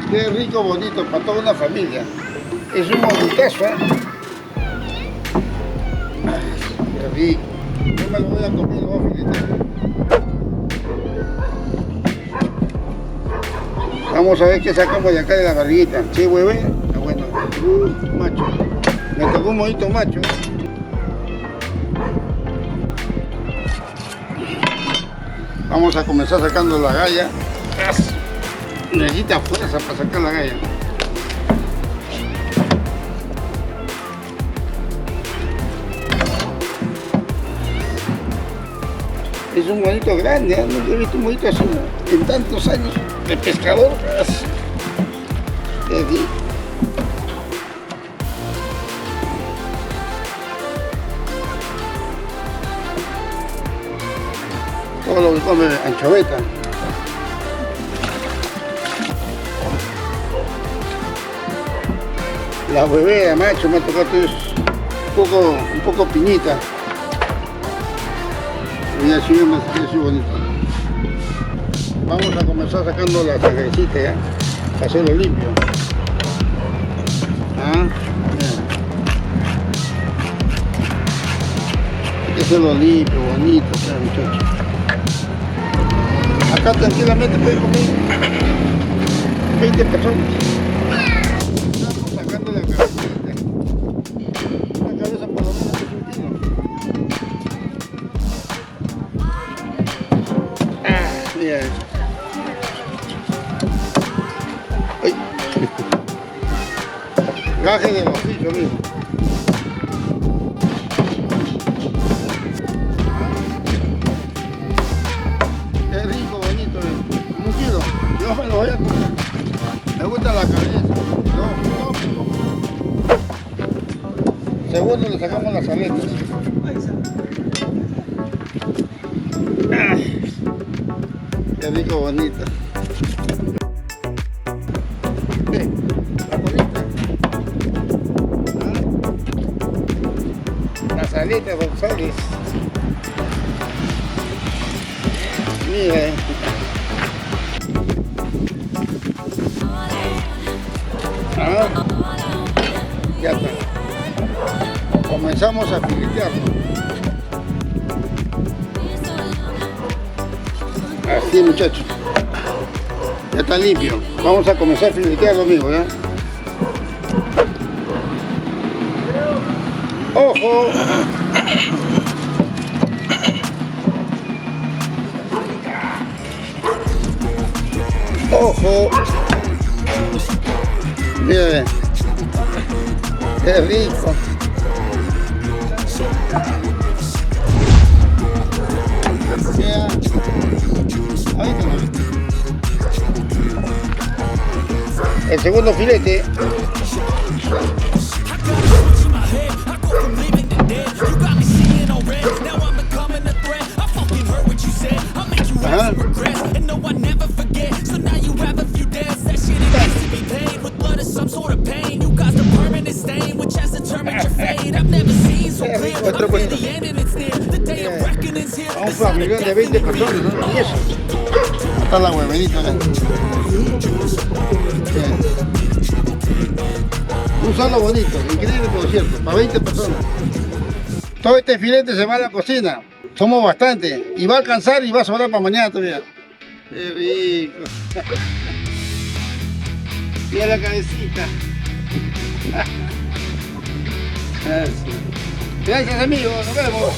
Qué rico, bonito, para toda una familia. Es un bonitazo, ¿eh? Qué rico. Yo me lo voy a comer, oh, filete. Vamos a ver qué sacamos de acá de la barriguita. Sí, hueve. Ah, bueno. Macho. Me tocó un monito macho. Vamos a comenzar sacando la galla. Necesita fuerza para sacar la galla. Es un monito grande, ¿eh? No he visto un monito así en tantos años de pescador. Qué rico. Todo lo que come anchoveta. La huevera, macho, me ha tocado un poco piñita. Mira, si me hace bonito. Vamos a comenzar sacando la sangrecita ya, para hacerlo limpio. Ah, hay que hacerlo limpio, bonito, claro, muchachos. Acá tranquilamente pueden comer 20 personas. Estamos sacando la cabecita. La cabeza por lo menos es un kilo. Mira. Ay. Gaje del oficio, amigo. Qué rico, bonito, un kilo. Yo me lo voy a comer. Me gusta la cabeza. No. Segundo le sacamos las aletas. Qué rico, bonito. La colita. Las aletas González. Mira. Ya está. Comenzamos a filetearlo. Así, muchachos. Ya está limpio. Vamos a comenzar a filetearlo, amigo, ¿ya? ¡Ojo! ¡Ojo! Miren. ¡Qué rico! Yeah. Ahí está. El segundo filete. Ajá. Otro puesto. A un familión de 20 personas, ¿no? Y eso. Está la huevenita, ¿no? Un solo bonito, increíble por cierto, para 20 personas. Todo este filete se va a la cocina. Somos bastantes. Y va a alcanzar y va a sobrar para mañana todavía. Qué rico. Mira la cabecita. Gracias amigos, nos vemos.